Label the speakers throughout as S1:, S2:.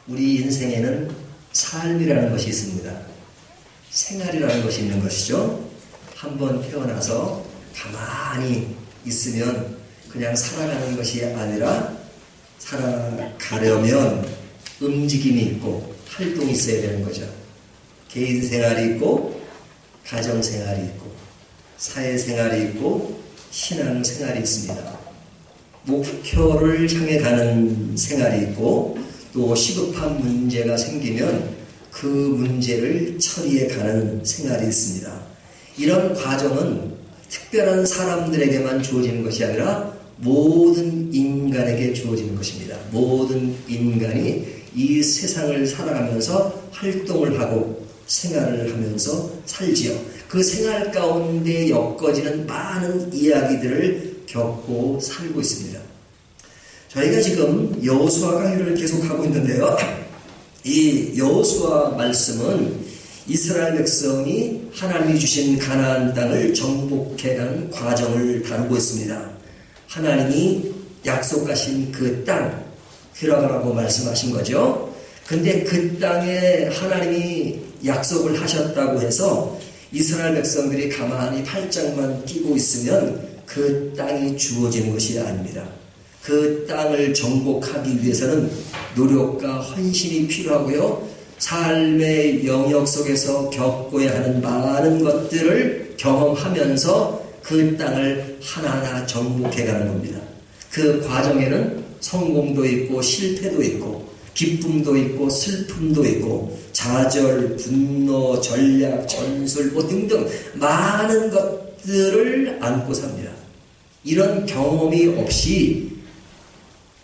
S1: 우리 인생에는 삶이라는 것이 있습니다. 생활이라는 것이 있는 것이죠. 한번 태어나서 가만히 있으면 그냥 살아가는 것이 아니라 살아가려면 움직임이 있고 활동이 있어야 되는 거죠. 개인 생활이 있고 가정 생활이 있고 사회 생활이 있고 신앙 생활이 있습니다. 목표를 향해 가는 생활이 있고 또 시급한 문제가 생기면 그 문제를 처리해 가는 생활이 있습니다. 이런 과정은 특별한 사람들에게만 주어지는 것이 아니라 모든 인간에게 주어지는 것입니다. 모든 인간이 이 세상을 살아가면서 활동을 하고 생활을 하면서 살지요. 그 생활 가운데 엮어지는 많은 이야기들을 겪고 살고 있습니다. 저희가 지금 여호수아 강의를 계속하고 있는데요. 이 여호수아 말씀은 이스라엘 백성이 하나님이 주신 가나안 땅을 정복해가는 과정을 다루고 있습니다. 하나님이 약속하신 그 땅 들어가라고 말씀하신 거죠. 근데 그 땅에 하나님이 약속을 하셨다고 해서 이스라엘 백성들이 가만히 팔짱만 끼고 있으면 그 땅이 주어지는 것이 아닙니다. 그 땅을 정복하기 위해서는 노력과 헌신이 필요하고요. 삶의 영역 속에서 겪어야 하는 많은 것들을 경험하면서 그 땅을 하나하나 정복해가는 겁니다. 그 과정에는 성공도 있고 실패도 있고 기쁨도 있고 슬픔도 있고 좌절, 분노, 전략, 전술 등등 많은 것들을 안고 삽니다. 이런 경험이 없이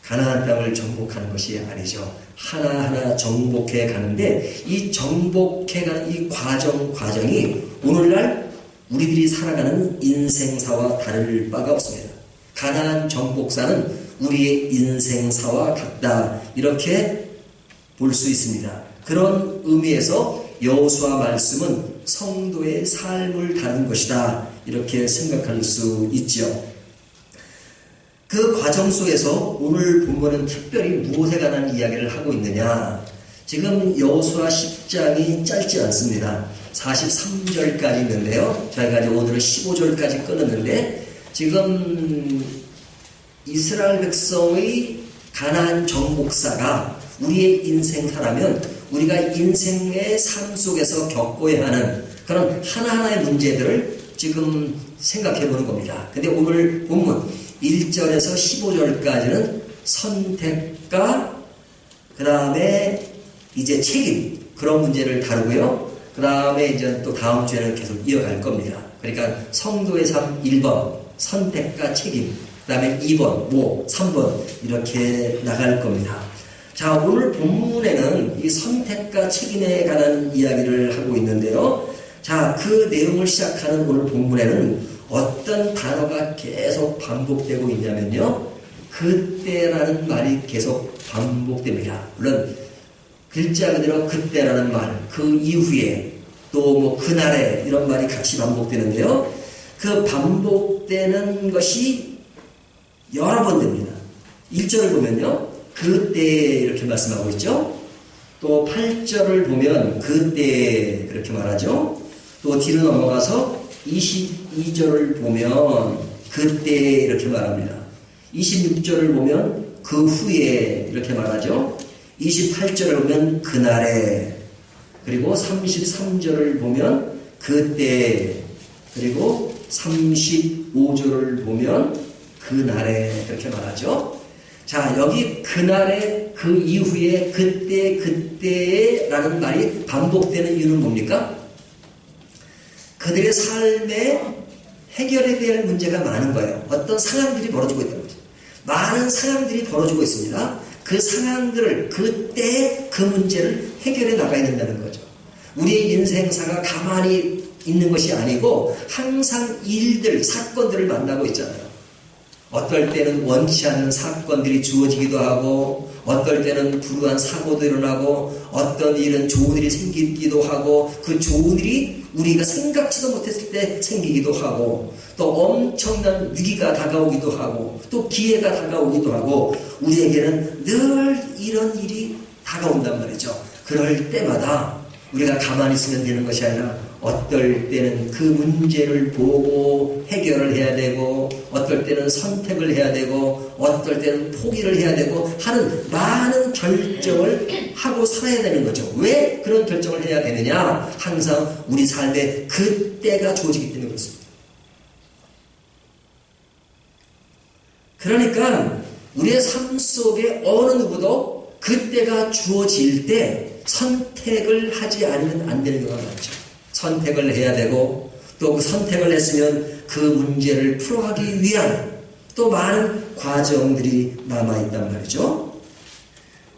S1: 가나안 땅을 정복하는 것이 아니죠. 하나하나 정복해 가는데 이 정복해 가는 이 과정이 오늘날 우리들이 살아가는 인생사와 다를 바가 없습니다. 가나안 정복사는 우리의 인생사와 같다. 이렇게 볼 수 있습니다. 그런 의미에서 여호수아 말씀은 성도의 삶을 다룬 것이다. 이렇게 생각할 수 있죠. 그 과정 속에서 오늘 본문은 특별히 무엇에 관한 이야기를 하고 있느냐. 지금 여호수아 10장이 짧지 않습니다. 43절까지 있는데요. 저희가 이제 오늘은 15절까지 끊었는데 지금 이스라엘 백성의 가나안 정복사가 우리의 인생사라면 우리가 인생의 삶 속에서 겪어야 하는 그런 하나하나의 문제들을 지금 생각해 보는 겁니다. 근데 오늘 본문 1절에서 15절까지는 선택과 그 다음에 이제 책임 그런 문제를 다루고요. 그 다음에 이제 또 다음 주에는 계속 이어갈 겁니다. 그러니까 성도의 삶 1번 선택과 책임 그 다음에 2번, 3번 이렇게 나갈 겁니다. 자, 오늘 본문에는 이 선택과 책임에 관한 이야기를 하고 있는데요. 자, 그 내용을 시작하는 오늘 본문에는 어떤 단어가 계속 반복되고 있냐면요. 그때라는 말이 계속 반복됩니다. 물론 글자 그대로 그때라는 말, 그 이후에 또 그날에 이런 말이 같이 반복되는데요. 그 반복되는 것이 여러 번 됩니다. 1절을 보면요. 그때 이렇게 말씀하고 있죠. 또 8절을 보면 그때 그렇게 말하죠. 또 뒤로 넘어가서 22절을 보면 그때 이렇게 말합니다. 26절을 보면 그 후에 이렇게 말하죠. 28절을 보면 그날에 그리고 33절을 보면 그때 그리고 35절을 보면 그날에 이렇게 말하죠. 자, 여기 그날에 그 이후에 그때 라는 말이 반복되는 이유는 뭡니까? 그들의 삶에 해결해야 될 문제가 많은 거예요. 어떤 상황들이 벌어지고 있다는 거죠. 많은 상황들이 벌어지고 있습니다. 그 상황들을 그때 그 문제를 해결해 나가야 된다는 거죠. 우리의 인생사가 가만히 있는 것이 아니고 항상 일들, 사건들을 만나고 있잖아요. 어떨 때는 원치 않는 사건들이 주어지기도 하고 어떨 때는 불우한 사고도 일어나고 어떤 일은 좋은 일이 생기기도 하고 그 좋은 일이 우리가 생각지도 못했을 때 생기기도 하고 또 엄청난 위기가 다가오기도 하고 또 기회가 다가오기도 하고 우리에게는 늘 이런 일이 다 다가온단 말이죠. 그럴 때마다 우리가 가만히 있으면 되는 것이 아니라 어떨 때는 그 문제를 보고 해결을 해야 되고, 어떨 때는 선택을 해야 되고, 어떨 때는 포기를 해야 되고 하는 많은 결정을 하고 살아야 되는 거죠. 왜 그런 결정을 해야 되느냐? 항상 우리 삶에 그때가 주어지기 때문에 그렇습니다. 그러니까 우리의 삶 속에 어느 누구도 그때가 주어질 때 선택을 하지 않으면 안 되는 경우가 많죠. 선택을 해야 되고, 또 그 선택을 했으면 그 문제를 풀어가기 위한 또 많은 과정들이 남아있단 말이죠.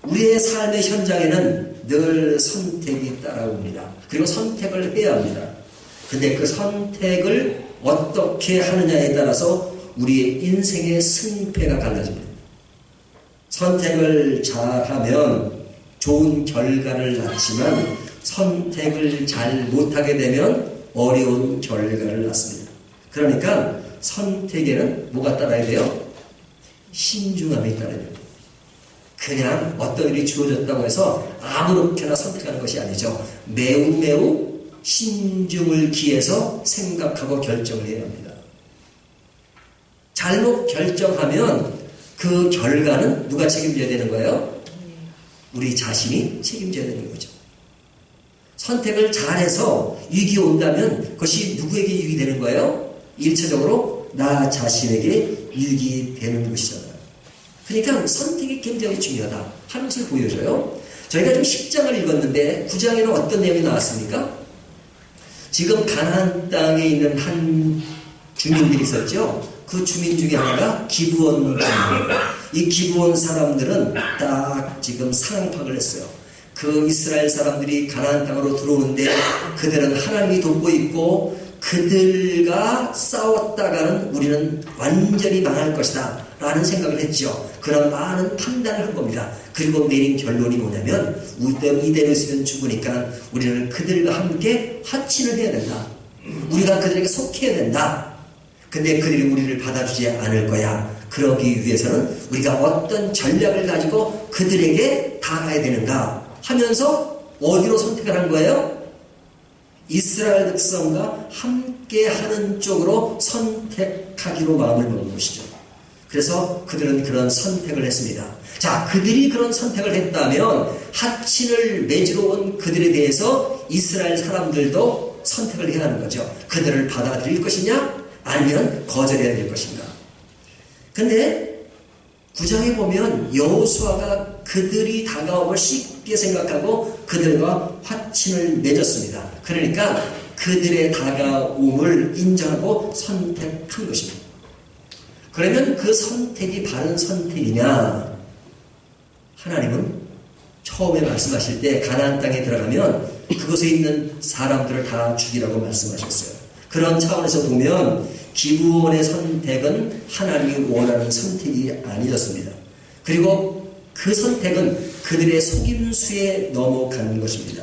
S1: 우리의 삶의 현장에는 늘 선택이 따라옵니다. 그리고 선택을 해야 합니다. 근데 그 선택을 어떻게 하느냐에 따라서 우리의 인생의 승패가 갈라집니다. 선택을 잘하면 좋은 결과를 낳지만 선택을 잘 못하게 되면 어려운 결과를 낳습니다. 그러니까 선택에는 뭐가 따라야 돼요? 신중함이 따라야 돼요. 그냥 어떤 일이 주어졌다고 해서 아무렇게나 선택하는 것이 아니죠. 매우 신중을 기해서 생각하고 결정을 해야 합니다. 잘못 결정하면 그 결과는 누가 책임져야 되는 거예요? 우리 자신이 책임져야 되는 거죠. 선택을 잘해서 위기 온다면 그것이 누구에게 유익이 되는 거예요? 1차적으로 나 자신에게 유익이 되는 것이잖아요. 그러니까 선택이 굉장히 중요하다 하는 것을 보여줘요. 저희가 좀 10장을 읽었는데 9장에는 어떤 내용이 나왔습니까? 지금 가나안 땅에 있는 한 주민들이 있었죠. 그 주민 중에 하나가 기브온 주민입니다. 이 기브온 사람들은 딱 지금 상황파악을 했어요. 그 이스라엘 사람들이 가나안 땅으로 들어오는데 그들은 하나님이 돕고 있고 그들과 싸웠다가는 우리는 완전히 망할 것이다 라는 생각을 했죠. 그런 많은 판단을 한 겁니다. 그리고 내린 결론이 뭐냐면 이대로 있으면 죽으니까 우리는 그들과 함께 화친을 해야 된다. 우리가 그들에게 속해야 된다. 근데 그들이 우리를 받아주지 않을 거야. 그러기 위해서는 우리가 어떤 전략을 가지고 그들에게 다가야 되는가 하면서 어디로 선택을 한 거예요? 이스라엘 백성과 함께 하는 쪽으로 선택하기로 마음을 먹은 것이죠. 그래서 그들은 그런 선택을 했습니다. 자, 그들이 그런 선택을 했다면 하친을 맺으러 온 그들에 대해서 이스라엘 사람들도 선택을 해야 하는 거죠. 그들을 받아들일 것이냐? 아니면 거절해야 될 것인가? 근데 9장에 보면 여호수아가 그들이 다가옴을 쉽게 생각하고 그들과 화친을 맺었습니다. 그러니까 그들의 다가옴을 인정하고 선택한 것입니다. 그러면 그 선택이 바른 선택이냐? 하나님은 처음에 말씀하실 때 가나안 땅에 들어가면 그곳에 있는 사람들을 다 죽이라고 말씀하셨어요. 그런 차원에서 보면 기브온의 선택은 하나님이 원하는 선택이 아니었습니다. 그리고 그 선택은 그들의 속임수에 넘어가는 것입니다.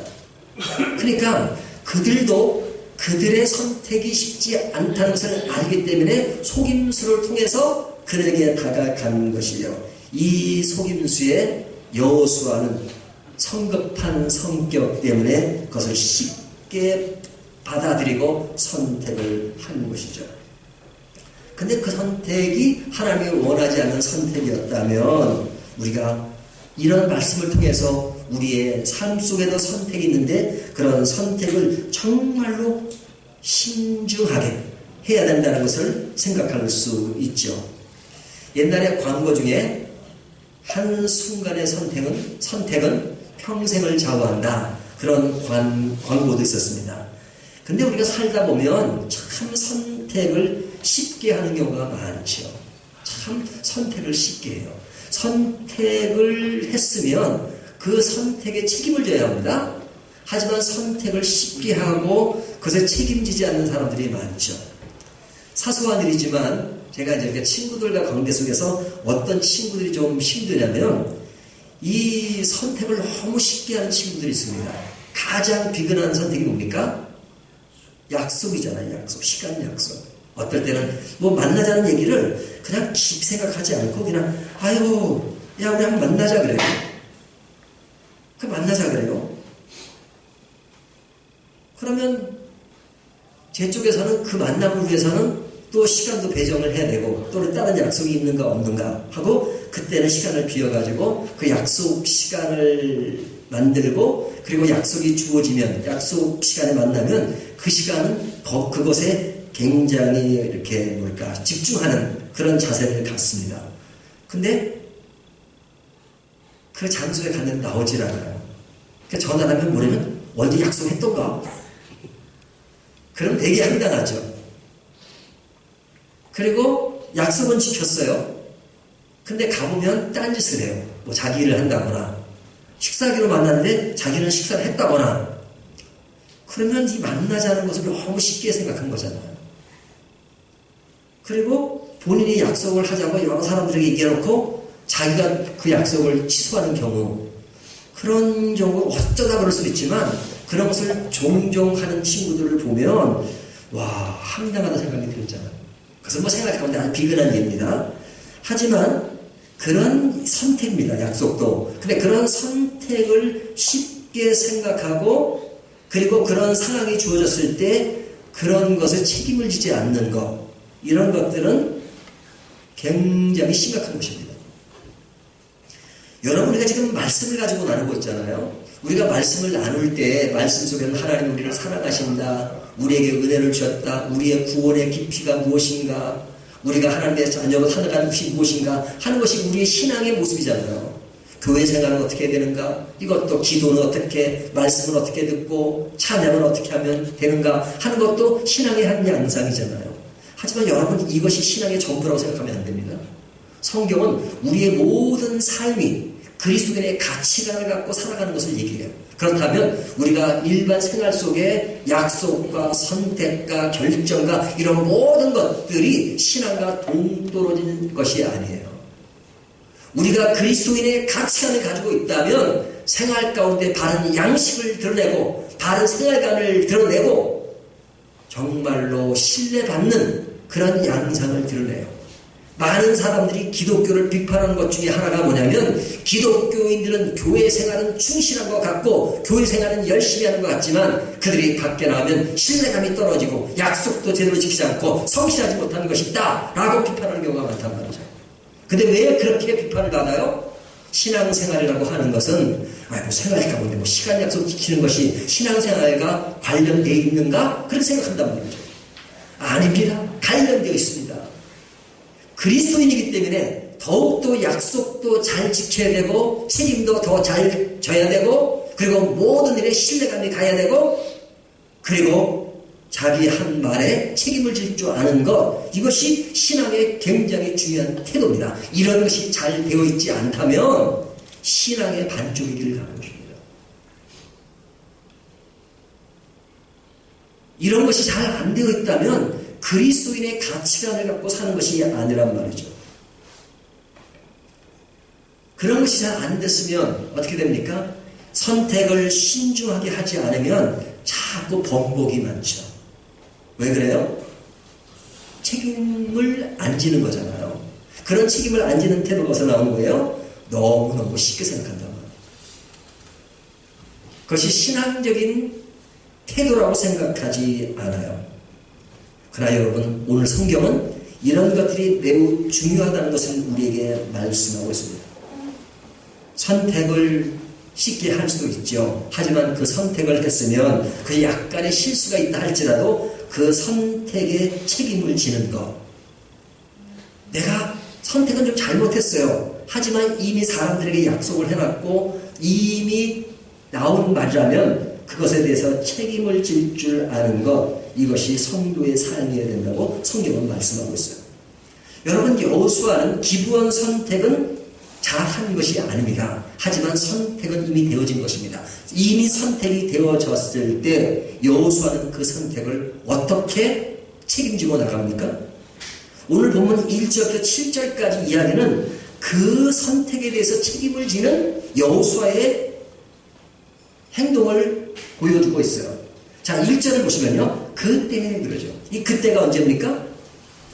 S1: 그러니까 그들도 그들의 선택이 쉽지 않다는 것을 알기 때문에 속임수를 통해서 그들에게 다가가는 것이요. 이 속임수에 여호수아는 성급한 성격 때문에 그것을 쉽게 받아들이고 선택을 한 것이죠. 근데 그 선택이 하나님이 원하지 않는 선택이었다면 우리가 이런 말씀을 통해서 우리의 삶 속에도 선택이 있는데 그런 선택을 정말로 신중하게 해야 된다는 것을 생각할 수 있죠. 옛날에 광고 중에 한순간의 선택은 평생을 좌우한다. 그런 광고도 있었습니다. 근데 우리가 살다 보면 참 선택을 쉽게 하는 경우가 많죠. 참 선택을 쉽게 해요. 선택을 했으면 그 선택에 책임을 져야 합니다. 하지만 선택을 쉽게 하고 그것에 책임지지 않는 사람들이 많죠. 사소한 일이지만 제가 이제 친구들과 관계 속에서 어떤 친구들이 좀 힘드냐면 이 선택을 너무 쉽게 하는 친구들이 있습니다. 가장 비근한 선택이 뭡니까? 약속이잖아요. 약속. 시간 약속. 어떨 때는 뭐 만나자는 얘기를 그냥 깊이 생각하지 않고 그냥 아유 야 우리 한번 만나자 그래요. 그 만나자 그래요. 그러면 제 쪽에서는 그 만남을 위해서는 또 시간도 배정을 해야 되고 또는 다른 약속이 있는가 없는가 하고 그때는 시간을 비워가지고 그 약속 시간을 만들고 그리고 약속이 주어지면 약속 시간에 만나면 그 시간은 그것에 굉장히 이렇게 집중하는 그런 자세를 갖습니다. 근데 그 장소에 갔는데 나오질 않아요. 그러니까 전화를 하면 뭐냐면 어디 약속했던가? 그럼 되게 황당하죠. 그리고 약속은 지켰어요. 근데 가보면 딴짓을 해요. 뭐 자기 일을 한다거나 식사하기로 만났는데 자기는 식사를 했다거나 그러면 이 만나자는 것을 너무 쉽게 생각한 거잖아요. 그리고 본인이 약속을 하자고 여러 사람들에게 얘기해놓고 자기가 그 약속을 취소하는 경우 그런 경우 어쩌다 그럴 수도 있지만 그런 것을 종종 하는 친구들을 보면 와 황당하다 생각이 들잖아요. 그래서 뭐 생각해보면 아주 비근한 예입니다. 하지만 그런 선택입니다. 약속도. 근데 그런 선택을 쉽게 생각하고 그리고 그런 상황이 주어졌을 때 그런 것을 책임을 지지 않는 것 이런 것들은 굉장히 심각한 것입니다. 여러분 우리가 지금 말씀을 가지고 나누고 있잖아요. 우리가 말씀을 나눌 때 말씀 속에는 하나님 우리를 사랑하신다. 우리에게 은혜를 주셨다. 우리의 구원의 깊이가 무엇인가. 우리가 하나님의 자녀로 살아가는 것이 무엇인가 하는 것이 우리의 신앙의 모습이잖아요. 교회 생활은 어떻게 해야 되는가. 이것도 기도는 어떻게 말씀은 어떻게 듣고 찬양은 어떻게 하면 되는가 하는 것도 신앙의 한 양상이잖아요. 하지만 여러분 이것이 신앙의 전부라고 생각하면 안 됩니다. 성경은 우리의 모든 삶이 그리스도인의 가치관을 갖고 살아가는 것을 얘기해요. 그렇다면 우리가 일반 생활 속에 약속과 선택과 결정과 이런 모든 것들이 신앙과 동떨어진 것이 아니에요. 우리가 그리스도인의 가치관을 가지고 있다면 생활 가운데 바른 양식을 드러내고 바른 생활관을 드러내고 정말로 신뢰받는 그런 양상을 드러내요. 많은 사람들이 기독교를 비판하는 것 중에 하나가 뭐냐면 기독교인들은 교회 생활은 충실한 것 같고 교회 생활은 열심히 하는 것 같지만 그들이 밖에 나오면 신뢰감이 떨어지고 약속도 제대로 지키지 않고 성실하지 못하는 것이 있다 라고 비판하는 경우가 많단 말이죠. 근데 왜 그렇게 비판을 받아요? 신앙생활이라고 하는 것은 생활 가운데 시간 약속 지키는 것이 신앙생활과 관련되어 있는가? 그런 생각한단 말이죠. 아닙니다. 관련되어 있습니다. 그리스도인이기 때문에 더욱더 약속도 잘 지켜야 되고 책임도 더 잘 져야 되고 그리고 모든 일에 신뢰감이 가야 되고 그리고 자기 한 말에 책임을 질 줄 아는 것 이것이 신앙의 굉장히 중요한 태도입니다. 이런 것이 잘 되어 있지 않다면 신앙의 반쪽의 길을 가는 것입니다. 이런 것이 잘 안 되어 있다면 그리스도인의 가치관을 갖고 사는 것이 아니란 말이죠. 그런 것이 잘 안 됐으면 어떻게 됩니까? 선택을 신중하게 하지 않으면 자꾸 번복이 많죠. 왜 그래요? 책임을 안 지는 거잖아요. 그런 책임을 안 지는 태도가 어디서 나온 거예요? 너무너무 쉽게 생각한단 말이에요. 그것이 신앙적인 태도라고 생각하지 않아요. 그러나 여러분 오늘 성경은 이런 것들이 매우 중요하다는 것을 우리에게 말씀하고 있습니다. 선택을 쉽게 할 수도 있죠. 하지만 그 선택을 했으면 그 약간의 실수가 있다 할지라도 그 선택에 책임을 지는 것. 내가 선택은 좀 잘못했어요. 하지만 이미 사람들에게 약속을 해놨고 이미 나온 말이라면 그것에 대해서 책임을 질 줄 아는 것 이것이 성도의 삶이어야 된다고 성경은 말씀하고 있어요. 여러분 여호수아는 기브온 선택은 잘한 것이 아닙니다. 하지만 선택은 이미 되어진 것입니다. 이미 선택이 되어졌을 때 여호수아는 그 선택을 어떻게 책임지고 나갑니까? 오늘 본문 1절부터 7절까지 이야기는 그 선택에 대해서 책임을 지는 여호수아의 행동을 보여주고 있어요. 자, 1절을 보시면요. 그때 그러죠. 이 그때가 언제입니까?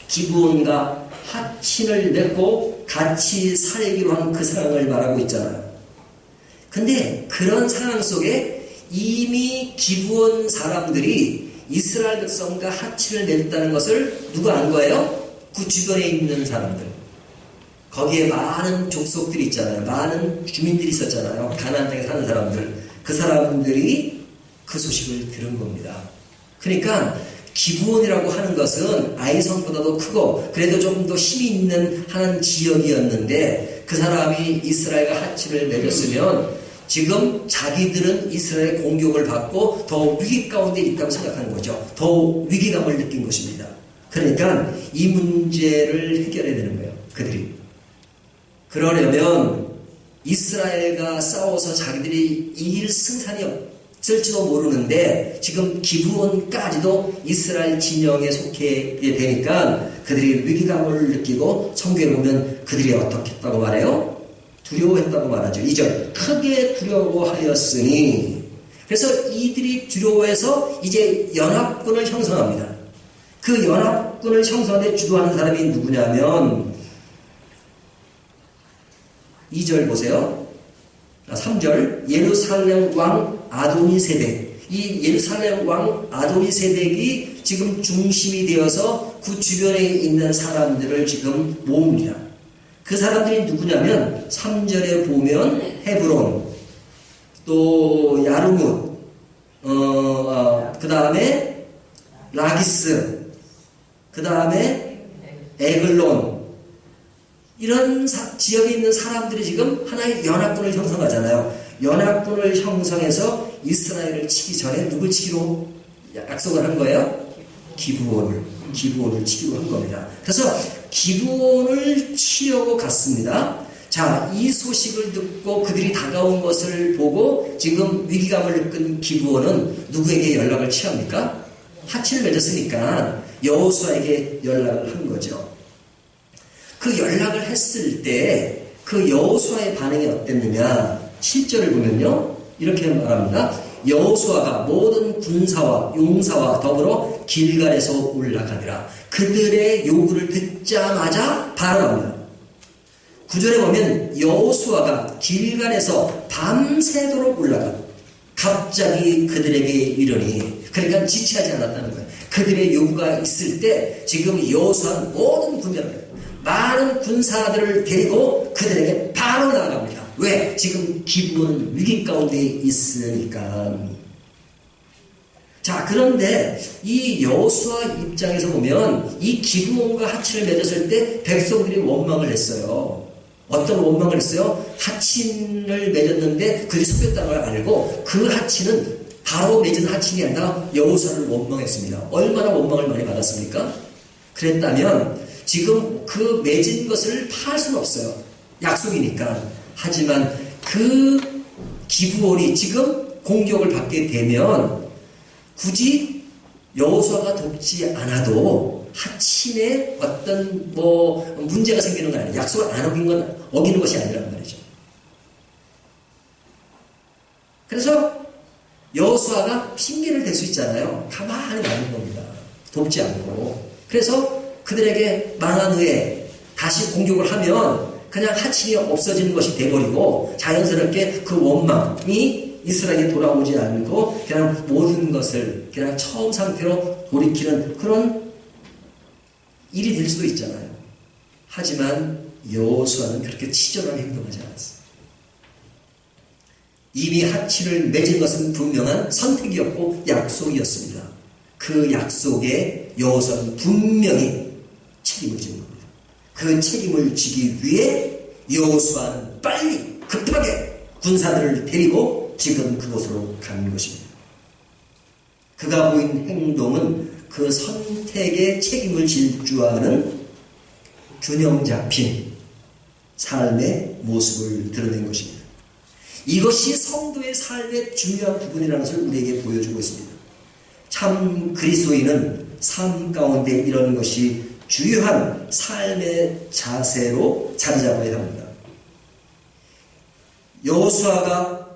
S1: 기브온과 하친을 맺고 같이 살기로 한 그 상황을 말하고 있잖아요. 근데 그런 상황 속에 이미 기브온 사람들이 이스라엘 백성과 합치를 맺었다는 것을 누가 안 거예요? 그 주변에 있는 사람들. 거기에 많은 족속들이 있잖아요. 많은 주민들이 있었잖아요. 가나안 땅에 사는 사람들. 그 사람들이 그 소식을 들은 겁니다. 그러니까 기브온이라고 하는 것은 아이성보다도 크고 그래도 좀 더 힘이 있는 한 지역이었는데 그 사람이 이스라엘과 합치를 맺었으면 지금 자기들은 이스라엘의 공격을 받고 더 위기 가운데 있다고 생각하는 거죠. 더 위기감을 느낀 것입니다. 그러니까 이 문제를 해결해야 되는 거예요. 그들이. 그러려면 이스라엘과 싸워서 자기들이 이길 승산이 없을지도 모르는데 지금 기브온까지도 이스라엘 진영에 속해 되니까 그들이 위기감을 느끼고 성경에 보면 그들이 어떻게 했다고 말해요? 두려워했다고 말하죠. 2절 크게 두려워하였으니 그래서 이들이 두려워해서 이제 연합군을 형성합니다. 그 연합군을 형성하는데 주도하는 사람이 누구냐면 2절 보세요. 3절 예루살렘 왕 아도니세덱. 이 예루살렘 왕 아도니세덱이 지금 중심이 되어서 그 주변에 있는 사람들을 지금 모읍니다. 그 사람들이 누구냐면 3절에 보면 헤브론, 또 야르뭇, 그 다음에 라기스, 그 다음에 에글론, 이런 지역에 있는 사람들이 지금 하나의 연합군을 형성하잖아요. 연합군을 형성해서 이스라엘을 치기 전에 누굴 치기로 약속을 한 거예요? 기브온을 치기로 한 겁니다. 그래서 기브온을 치려고 갔습니다. 자, 이 소식을 듣고 그들이 다가온 것을 보고 지금 위기감을 느낀 기브온은 누구에게 연락을 취합니까? 합치를 맺었으니까 여호수아에게 연락을 한 거죠. 그 연락을 했을 때 그 여호수아의 반응이 어땠느냐? 7절을 보면요. 이렇게 말합니다. 여호수아가 모든 군사와 용사와 더불어 길갈에서 올라가니라. 그들의 요구를 듣자마자 바로 나옵니다. 9절에 보면 여호수아가 길갈에서 밤새도록 올라가 갑자기 그들에게 이르니, 그러니까 지체하지 않았다는 거예요. 그들의 요구가 있을 때 지금 여호수아는 모든 군대를 많은 군사들을 데리고 그들에게 바로 나아갑니다. 왜? 지금 기브온은 위기 가운데 있으니까. 자, 그런데 이 여호수아 입장에서 보면 이 기브온과 합친을 맺었을 때 백성들이 원망을 했어요. 어떤 원망을 했어요? 합친을 맺었는데 그들이 속였다는 걸 알고 그 합친은 바로 맺은 합친이 아니라 여호수아를 원망했습니다. 얼마나 원망을 많이 받았습니까? 그랬다면 지금 그 맺은 것을 파할 수는 없어요. 약속이니까. 하지만 그 기브온이 지금 공격을 받게 되면 굳이 여호수아가 돕지 않아도 하친에 어떤 문제가 생기는 건 아니에요. 약속을 안 어기는 것이 아니란 말이죠. 그래서 여호수아가 핑계를 댈 수 있잖아요. 가만히 놔둔 겁니다. 돕지 않고. 그래서 그들에게 망한 후에 다시 공격을 하면 그냥 하친이 없어지는 것이 돼버리고 자연스럽게 그 원망이 이스라엘에 돌아오지 않고 그냥 모든 것을 그냥 처음 상태로 돌이키는 그런 일이 될 수도 있잖아요. 하지만 여호수아는 그렇게 치졸하게 행동하지 않았어요. 이미 합치를 맺은 것은 분명한 선택이었고 약속이었습니다. 그 약속에 여호수아는 분명히 책임을 지는 겁니다. 그 책임을 지기 위해 여호수아는 빨리 급하게 군사들을 데리고 지금 그곳으로 간 것입니다. 그가 보인 행동은 그 선택의 책임을 질 줄 아는 균형 잡힌 삶의 모습을 드러낸 것입니다. 이것이 성도의 삶의 중요한 부분이라는 것을 우리에게 보여주고 있습니다. 참 그리스도인은 삶 가운데 이런 것이 주요한 삶의 자세로 자리 잡아야 합니다. 여호수아가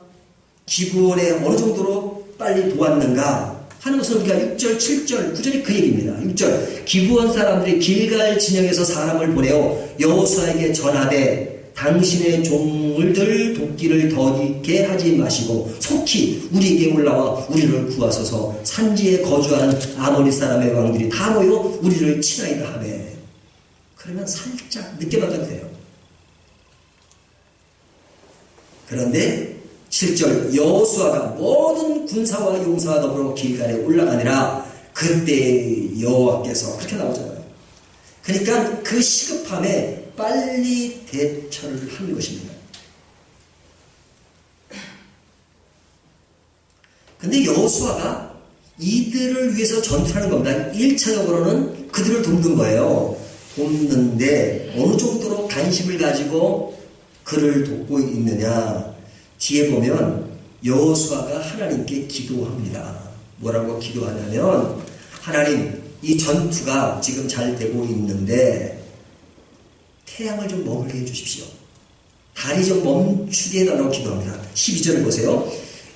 S1: 기브온에 어느 정도로 빨리 도왔는가 하는 것은 우리가 6절, 7절, 9절이 그 얘기입니다. 6절 기브온 사람들이 길갈 진영에서 사람을 보내어 여호수아에게 전하되 당신의 종들들 돕기를 더디게 하지 마시고 속히 우리에게 올라와 우리를 구하소서. 산지에 거주하는 아모리 사람의 왕들이 다 모여 우리를 치나이다 하매. 그러면 살짝 늦게만 가도 돼요. 그런데 7절 여호수아가 모든 군사와 용사와 더불어 길갈에 올라가니라. 그때 여호와께서 그렇게 나오잖아요. 그러니까 그 시급함에 빨리 대처를 한 것입니다. 근데 여호수아가 이들을 위해서 전투하는 겁니다. 1차적으로는 그들을 돕는 거예요. 돕는데 어느 정도로 관심을 가지고 그를 돕고 있느냐. 뒤에 보면 여호수아가 하나님께 기도합니다. 뭐라고 기도하냐면 하나님, 이 전투가 지금 잘 되고 있는데 태양을 좀 머물게 해주십시오. 달이 좀 멈추게 해달라고 기도합니다. 12절을 보세요.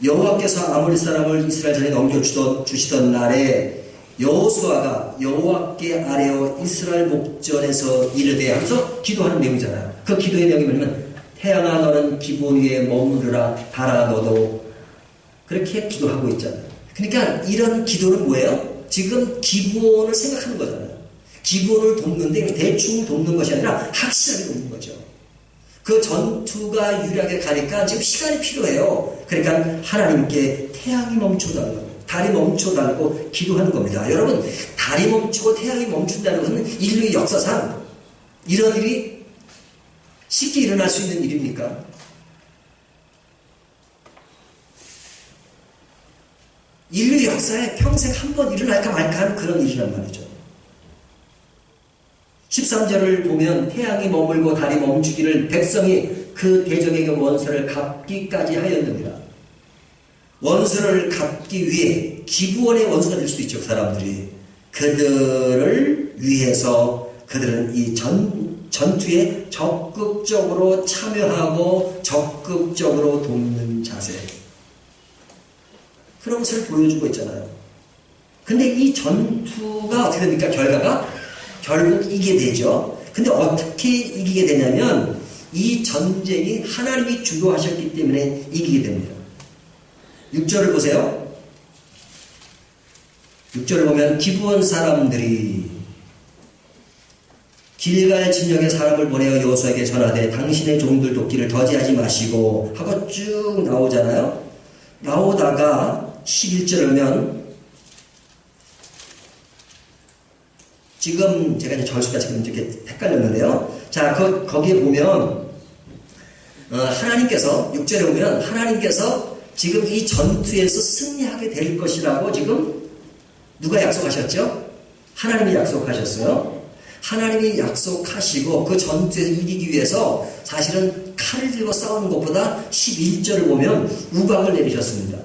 S1: 여호와께서 아모리 사람을 이스라엘 전에 넘겨주시던 날에 여호수아가 여호와께 아뢰어 이스라엘 목전에서 이르되 하면서 기도하는 내용이잖아요. 그 기도의 내용이 뭐냐면 태양아 너는 기본 위에 머무르라. 달아 너도. 그렇게 기도하고 있잖아요. 그러니까 이런 기도는 뭐예요? 지금 기본을 생각하는 거잖아요. 기본을 돕는데 대충 돕는 것이 아니라 확실하게 돕는 거죠. 그 전투가 유리하게 가니까 지금 시간이 필요해요. 그러니까 하나님께 태양이 멈춰달라고, 달이 멈춰달라고 기도하는 겁니다. 여러분, 달이 멈추고 태양이 멈춘다는 것은 인류의 역사상 이런 일이 쉽게 일어날 수 있는 일입니까? 인류 역사에 평생 한 번 일어날까 말까 하는 그런 일이란 말이죠. 13절을 보면 태양이 머물고 달이 멈추기를 백성이 그 대적에게 원수를 갚기까지 하였느니라. 원수를 갚기 위해 기부원의 원수가 될 수도 있죠. 사람들이. 그들을 위해서 그들은 이 전투에 적극적으로 참여하고 적극적으로 돕는 자세. 그런 것을 보여주고 있잖아요. 근데 이 전투가 어떻게 됩니까? 결과가 결국 이기게 되죠. 근데 어떻게 이기게 되냐면 이 전쟁이 하나님이 주도하셨기 때문에 이기게 됩니다. 6절을 보세요. 6절을 보면 기브온 사람들이 길갈 진영에 사람을 보내어 여호수아에게 전하되 당신의 종들 돕기를 더디하지 마시고 하고 쭉 나오잖아요. 나오다가 11절을 보면 지금 제가 이제 절수가 지금 이렇게 헷갈렸는데요. 자, 거기에 보면 하나님께서 6절에 보면 하나님께서 지금 이 전투에서 승리하게 될 것이라고 지금 누가 약속하셨죠? 하나님이 약속하셨어요. 하나님이 약속하시고 그 전투에서 이기기 위해서 사실은 칼을 들고 싸우는 것보다 11절을 보면 우박을 내리셨습니다.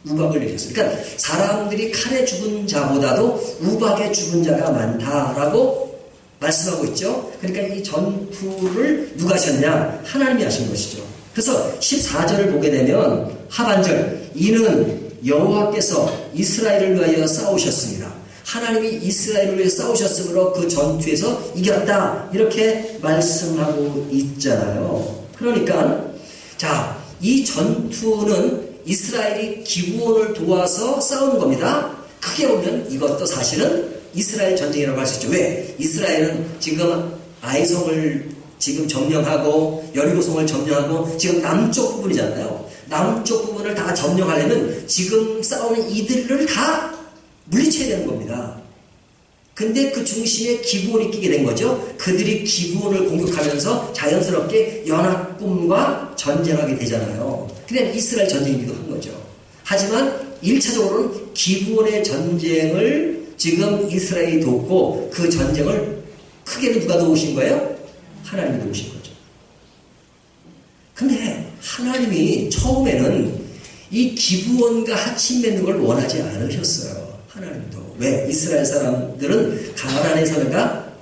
S1: 우박을 내리셨어요. 그러니까 사람들이 칼에 죽은 자보다도 우박에 죽은 자가 많다라고 말씀하고 있죠. 그러니까 이 전투를 누가 하셨냐? 하나님이 하신 것이죠. 그래서 14절을 보게 되면 하반절 이는 여호와께서 이스라엘을 위하여 싸우셨습니다. 하나님이 이스라엘을 위해 싸우셨으므로 그 전투에서 이겼다. 이렇게 말씀하고 있잖아요. 그러니까 자, 이 전투는 이스라엘이 기브온을 도와서 싸우는 겁니다. 크게 보면 이것도 사실은 이스라엘 전쟁이라고 할 수 있죠. 왜? 이스라엘은 지금 아이성을 지금 점령하고 여리고성을 점령하고 지금 남쪽 부분이잖아요. 남쪽 부분을 다 점령하려면 지금 싸우는 이들을 다 물리쳐야 되는 겁니다. 근데 그 중심에 기브온이 끼게 된 거죠. 그들이 기브온을 공격하면서 자연스럽게 연합군과 전쟁하게 되잖아요. 근데 이스라엘 전쟁이기도 한 거죠. 하지만 1차적으로는 기브온의 전쟁을 지금 이스라엘이 돕고 그 전쟁을 크게는 누가 도우신 거예요? 하나님이 도우신 거죠. 근데 하나님이 처음에는 이 기브온과 합친 맺는 걸 원하지 않으셨어요. 하나님도. 왜? 이스라엘 사람들은 가나안에서는가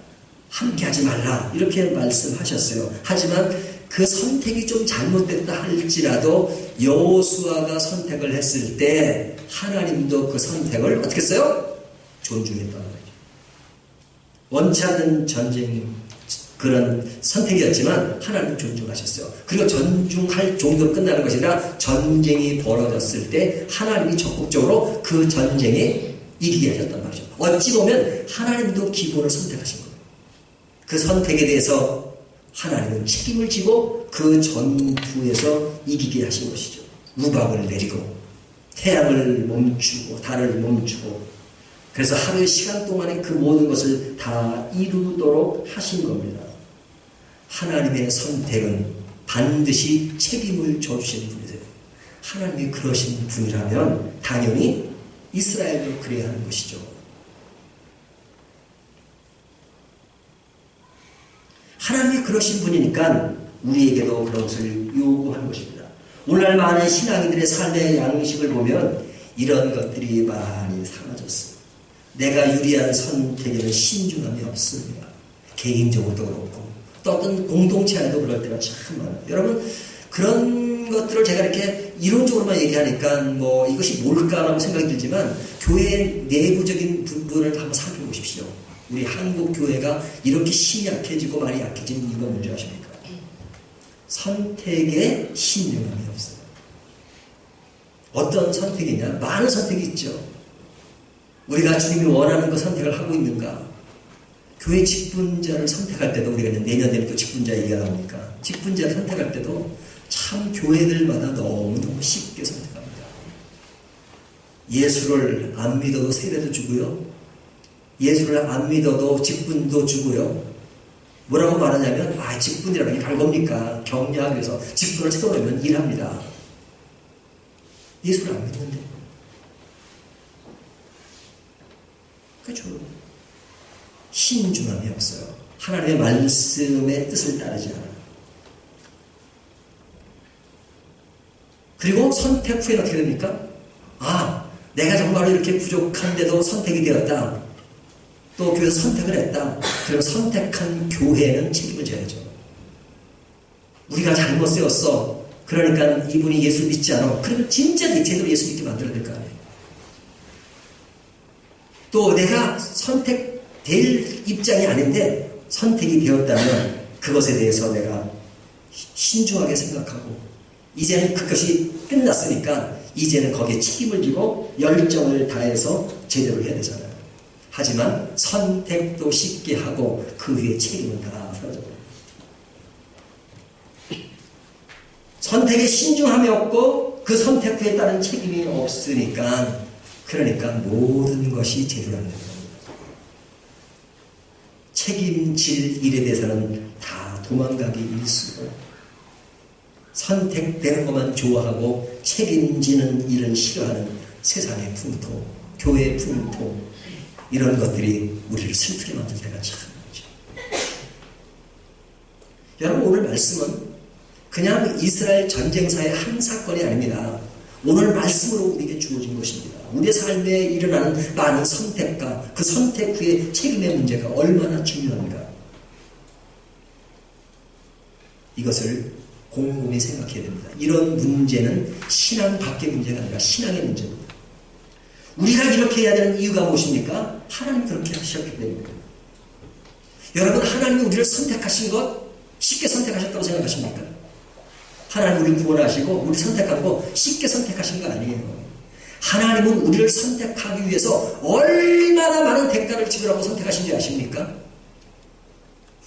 S1: 함께 하지 말라 이렇게 말씀하셨어요. 하지만 그 선택이 좀 잘못됐다 할지라도 여호수아가 선택을 했을 때 하나님도 그 선택을 어떻게 했어요? 존중했다는 거죠. 원치 않는 전쟁 그런 선택이었지만 하나님은 존중하셨어요. 그리고 존중할 정도로 끝나는 것이 아니라 전쟁이 벌어졌을 때 하나님이 적극적으로 그 전쟁에 이기게 하셨단 말이죠. 어찌 보면 하나님도 기본을 선택하신 거예요. 그 선택에 대해서 하나님은 책임을 지고 그 전투에서 이기게 하신 것이죠. 우박을 내리고 태양을 멈추고 달을 멈추고 그래서 하루의 시간 동안에 그 모든 것을 다 이루도록 하신 겁니다. 하나님의 선택은 반드시 책임을 져주시는 분이세요. 하나님이 그러신 분이라면 당연히 이스라엘도 그래야 하는 것이죠. 하나님이 그러신 분이니까 우리에게도 그런 것을 요구하는 것입니다. 오늘날 많은 신앙인들의 삶의 양식을 보면 이런 것들이 많이 사라졌어요. 내가 유리한 선택에는 신중함이 없습니다. 개인적으로도 그렇고 또 어떤 공동체 안에도 그럴 때가 참 많아요. 여러분 그런 것들을 제가 이렇게 이론적으로만 얘기하니까 뭐 이것이 뭘까라고 생각이 들지만 교회의 내부적인 부분을 한번 살펴보십시오. 우리 한국 교회가 이렇게 힘이 약해지고 많이 약해진 이유가 뭔지 아십니까? 선택에 신중함이 없어요. 어떤 선택이냐? 많은 선택이 있죠. 우리가 주님이 원하는 그 선택을 하고 있는가? 교회 직분자를 선택할 때도 우리가 내년 되면 또 직분자 얘기가 나오니까 직분자를 선택할 때도 참 교회들마다 너무너무 쉽게 선택합니다. 예수를 안 믿어도 세례도 주고요. 예수를 안 믿어도 직분도 주고요. 뭐라고 말하냐면 직분이라는 게 별겁니까? 격려하기 위해서 직분을 세워놓으면 일합니다. 예수를 안 믿는데. 그렇죠. 신중함이 없어요. 하나님의 말씀의 뜻을 따르지 않아요. 그리고 선택 후에는 어떻게 됩니까? 내가 정말로 이렇게 부족한데도 선택이 되었다. 또 교회에서 선택을 했다. 그럼 선택한 교회는 책임을 져야죠. 우리가 잘못 세웠어. 그러니까 이분이 예수 믿지 않아. 그러면 진짜 제대로 예수 믿게 만들어야 될 거 아니에요. 또 내가 선택될 입장이 아닌데 선택이 되었다면 그것에 대해서 내가 신중하게 생각하고 이제는 그것이 끝났으니까 이제는 거기에 책임을 지고 열정을 다해서 제대로 해야 되잖아요. 하지만 선택도 쉽게 하고 그 위에 책임은 다 사라져버려요. 선택에 신중함이 없고 그 선택 후에 따른 책임이 없으니까 그러니까 모든 것이 제대로 안 됩니다. 책임질 일에 대해서는 다 도망가기 일쑤고 선택되는 것만 좋아하고 책임지는 일은 싫어하는 세상의 풍토, 교회의 풍토 이런 것들이 우리를 슬프게 만들 때가 참 많죠. 여러분 오늘 말씀은 그냥 이스라엘 전쟁사의 한 사건이 아닙니다. 오늘 말씀으로 우리에게 주어진 것입니다. 우리의 삶에 일어나는 많은 선택과 그 선택 후의 책임의 문제가 얼마나 중요한가. 이것을 곰곰이 생각해야 됩니다. 이런 문제는 신앙 밖의 문제가 아니라 신앙의 문제입니다. 우리가 이렇게 해야 되는 이유가 무엇입니까? 하나님이 그렇게 하셨기 때문입니다. 여러분 하나님이 우리를 선택하신 것 쉽게 선택하셨다고 생각하십니까? 하나님 우리를 구원하시고 우리 선택하는 거 쉽게 선택하신 거 아니에요. 하나님은 우리를 선택하기 위해서 얼마나 많은 대가를 지불하고 선택하신지 아십니까?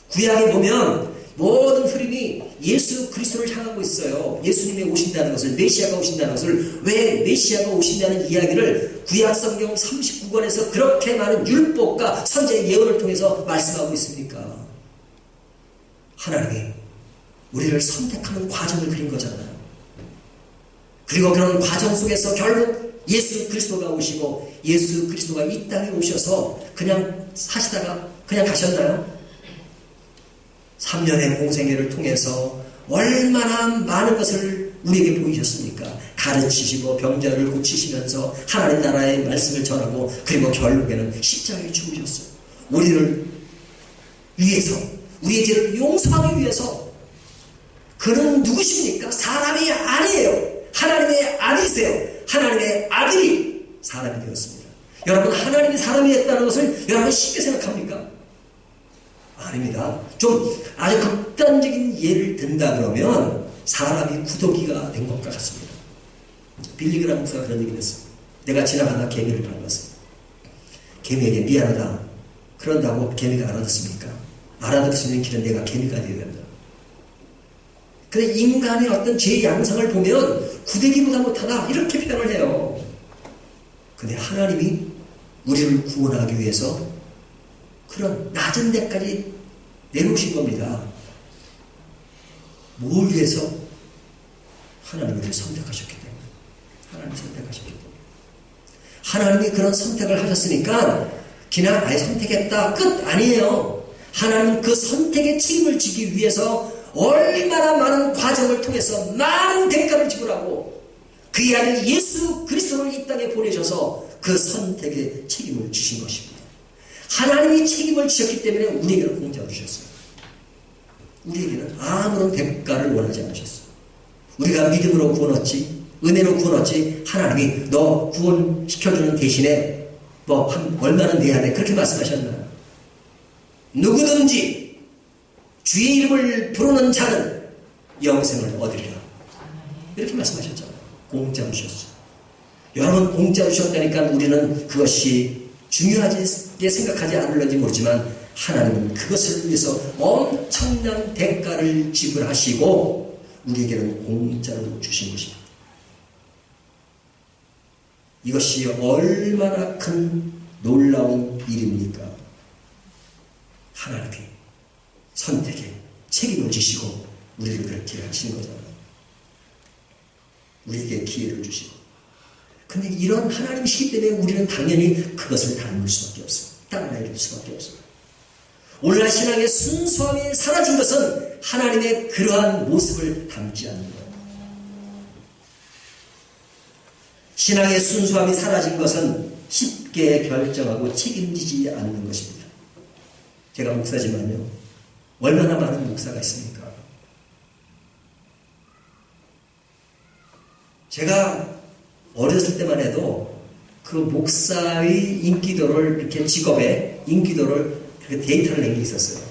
S1: 구약에 보면 모든 흐름이 예수 그리스도를 향하고 있어요. 예수님이 오신다는 것을, 메시아가 오신다는 것을, 왜 메시아가 오신다는 이야기를 구약 성경 39권에서 그렇게 많은 율법과 선지의 예언을 통해서 말씀하고 있습니까? 하나님이 우리를 선택하는 과정을 그린 거잖아요. 그리고 그런 과정 속에서 결국 예수 그리스도가 오시고 예수 그리스도가 이 땅에 오셔서 그냥 사시다가 그냥 가셨나요? 3년의 공생애를 통해서 얼마나 많은 것을 우리에게 보이셨습니까? 가르치시고 병자를 고치시면서 하나님 나라의 말씀을 전하고 그리고 결국에는 십자가에 죽으셨어요. 우리를 위해서 우리의 죄를 용서하기 위해서. 그는 누구십니까? 사람이 아니에요. 하나님의 아들이세요. 하나님의 아들이 사람이 되었습니다. 여러분 하나님이 사람이 됐다는 것을 여러분 쉽게 생각합니까? 아닙니다. 좀 아주 극단적인 예를 든다 그러면 사람이 구더기가 된 것과 같습니다. 빌리그람 목사가 그런 얘기를 했어요. 내가 지나가다 개미를 밟았어요. 개미에게 미안하다. 그런다고 개미가 알아듣습니까? 알아듣을 수 있는 길은 내가 개미가 되어야 된다. 근데 인간의 어떤 제 양상을 보면 구더기보다 못하다 이렇게 표현을 해요. 근데 하나님이 우리를 구원하기 위해서 그런 낮은 데까지 내놓으신 겁니다. 뭘 위해서? 하나님이 우리를 선택하셨기 때문에. 하나님이 선택하셨기 때문에. 하나님이 그런 선택을 하셨으니까 그냥 아예 선택했다 끝 아니에요. 하나님은 그 선택의 책임을 지기 위해서 얼마나 많은 과정을 통해서 많은 대가를 지불하고 그의 아들 예수 그리스도를 이 땅에 보내셔서 그 선택의 책임을 주신 것입니다. 하나님이 책임을 지셨기 때문에 우리에게는 공짜로 주셨어요. 우리에게는 아무런 대가를 원하지 않으셨어요. 우리가 믿음으로 구원 얻지, 은혜로 구원 얻지, 하나님이 너 구원시켜주는 대신에 얼마나 내야 돼 그렇게 말씀하셨나요? 누구든지 주의 이름을 부르는 자는 영생을 얻으리라 이렇게 말씀하셨잖아요. 공짜로 주셨어요. 여러분 공짜로 주셨다니까 우리는 그것이 중요하게 생각하지 않을는지 모르지만 하나님은 그것을 위해서 엄청난 대가를 지불하시고 우리에게는 공짜로 주신 것입니다. 이것이 얼마나 큰 놀라운 일입니까? 하나님이 선택에 책임을 지시고 우리를 그렇게 하시는 거잖아요. 우리에게 기회를 주시고. 근데 이런 하나님이시기 때문에 우리는 당연히 그것을 닮을 수밖에 없어요. 따라갈 수밖에 없어요. 오늘날 신앙의 순수함이 사라진 것은 하나님의 그러한 모습을 닮지 않는 거예요. 신앙의 순수함이 사라진 것은 쉽게 결정하고 책임지지 않는 것입니다. 제가 목사지만요. 얼마나 많은 목사가 있습니까? 제가 어렸을 때만 해도 그 목사의 인기도를 이렇게 직업에 인기도를 데이터를 낸 게 있었어요.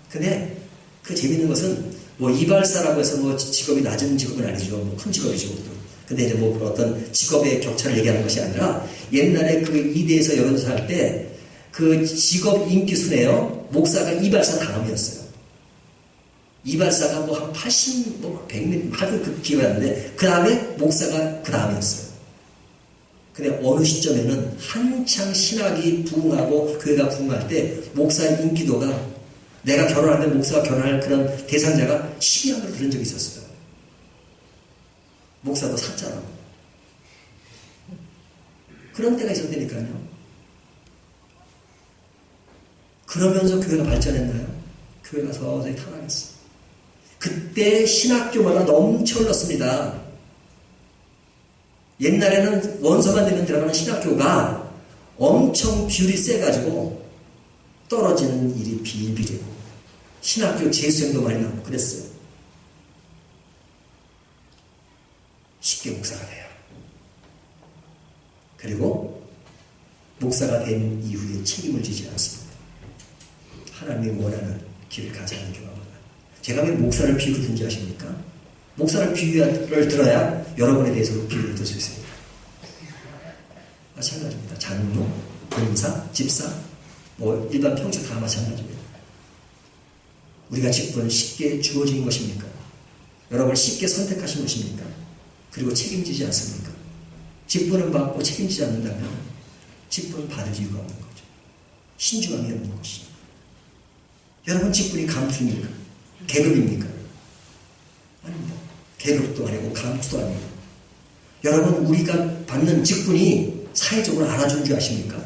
S1: 근데 그 재밌는 것은 이발사라고 해서 직업이 낮은 직업은 아니죠. 큰 직업이죠. 근데 이제 어떤 직업의 격차를 얘기하는 것이 아니라 옛날에 그 이대에서 여론조사 할 때 그 직업 인기 순에요. 목사가 이발사 다음이었어요. 이발사가 한 80, 100, 하여튼 그 기회가 났는데 그 다음에 목사가 그 다음이었어요. 근데 어느 시점에는 한창 신학이 부흥하고 교회가 부흥할 때 목사의 인기도가 내가 결혼하면 목사가 결혼할 그런 대상자가 10위안으로 들은 적이 있었어요. 목사도 샀잖아. 그런 때가 있었다니까요. 그러면서 교회가 발전했나요? 교회가 서서히 타락했어요. 그때 신학교마다 넘쳐 흘렀습니다. 옛날에는 원서만 내면 들어가는 신학교가 엄청 비율이 세가지고 떨어지는 일이 비일비재고 신학교 재수생도 많이 나오고 그랬어요. 쉽게 목사가 돼요. 그리고 목사가 된 이후에 책임을 지지 않습니다. 하나님이 원하는 길을 가지 않는 경우가 많아요. 제가 왜 목사를 비유로 든지 아십니까? 목사를 비유를 들어야 여러분에 대해서 비유를 들 수 있습니다. 마찬가지입니다. 장로, 권사, 집사, 일반 평소 다 마찬가지입니다. 우리가 직분은 쉽게 주어진 것입니까? 여러분을 쉽게 선택하신 것입니까? 그리고 책임지지 않습니까? 직분은 받고 책임지지 않는다면 직분은 받을 이유가 없는 거죠. 신중함이 없는 것이죠. 여러분 직분이 감투입니까? 계급입니까? 아닙니다. 계급도 아니고 감투도 아니고. 여러분 우리가 받는 직분이 사회적으로 알아주는 줄 아십니까?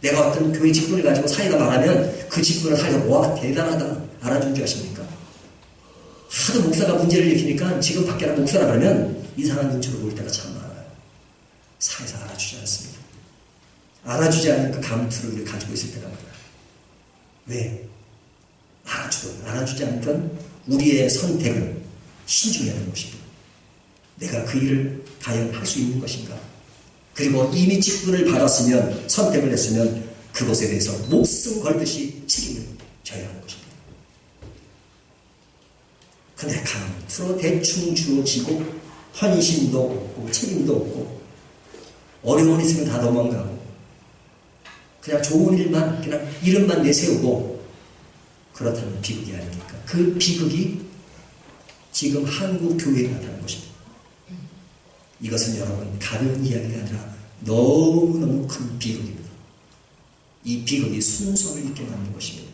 S1: 내가 어떤 교회 직분을 가지고 사회가 말하면 그 직분을 사회가 와 대단하다 알아주는 줄 아십니까? 하도 목사가 문제를 일으키니까 지금 밖에 나가 목사라 그러면 이상한 눈치로 볼 때가 참 많아요. 사회에서 알아주지 않습니다. 알아주지 않는 그 감투를 우리 가지고 있을 때가 많아요. 왜? 알아주지 않던 우리의 선택은 신중해야 하는 것입니다. 내가 그 일을 과연 할 수 있는 것인가? 그리고 이미 직분을 받았으면 선택을 했으면 그것에 대해서 목숨 걸듯이 책임을 져야 하는 것입니다. 근데 강투로 대충 주어지고 헌신도 없고 책임도 없고 어려운 일 있으면 다 도망가고 그냥 좋은 일만 그냥 이름만 내세우고 그렇다면 비극이 아닙니까? 그 비극이 지금 한국 교회에 나타난 것입니다. 이것은 여러분 가벼운 이야기가 아니라 너무너무 큰 비극입니다. 이 비극이 순서를 잊게 만든 것입니다.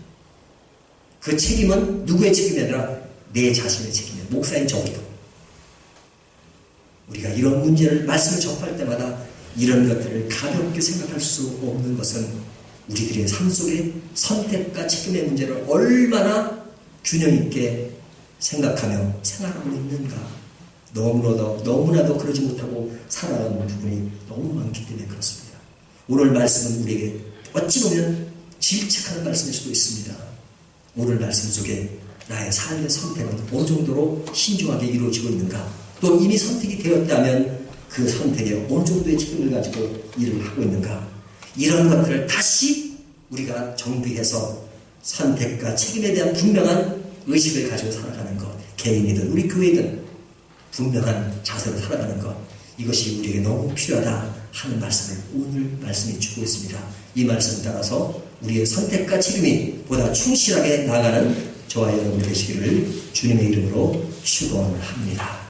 S1: 그 책임은 누구의 책임이 아니라 내 자신의 책임이에요. 목사인 저부터. 우리가 이런 문제를 말씀을 접할 때마다 이런 것들을 가볍게 생각할 수 없는 것은 우리들의 삶 속에 선택과 책임의 문제를 얼마나 균형 있게 생각하며 생활하고 있는가. 너무나도 그러지 못하고 살아가는 부분이 너무 많기 때문에 그렇습니다. 오늘 말씀은 우리에게 어찌 보면 질책하는 말씀일 수도 있습니다. 오늘 말씀 속에 나의 삶의 선택은 어느 정도로 신중하게 이루어지고 있는가, 또 이미 선택이 되었다면 그 선택에 어느 정도의 책임을 가지고 일을 하고 있는가, 이런 것들을 다시 우리가 정비해서 선택과 책임에 대한 분명한 의식을 가지고 살아가는 것, 개인이든 우리 교회든 분명한 자세로 살아가는 것, 이것이 우리에게 너무 필요하다 하는 말씀을 오늘 말씀이 주고 있습니다. 이 말씀 따라서 우리의 선택과 책임이 보다 충실하게 나아가는 저와 여러분 되시기를 주님의 이름으로 축원합니다.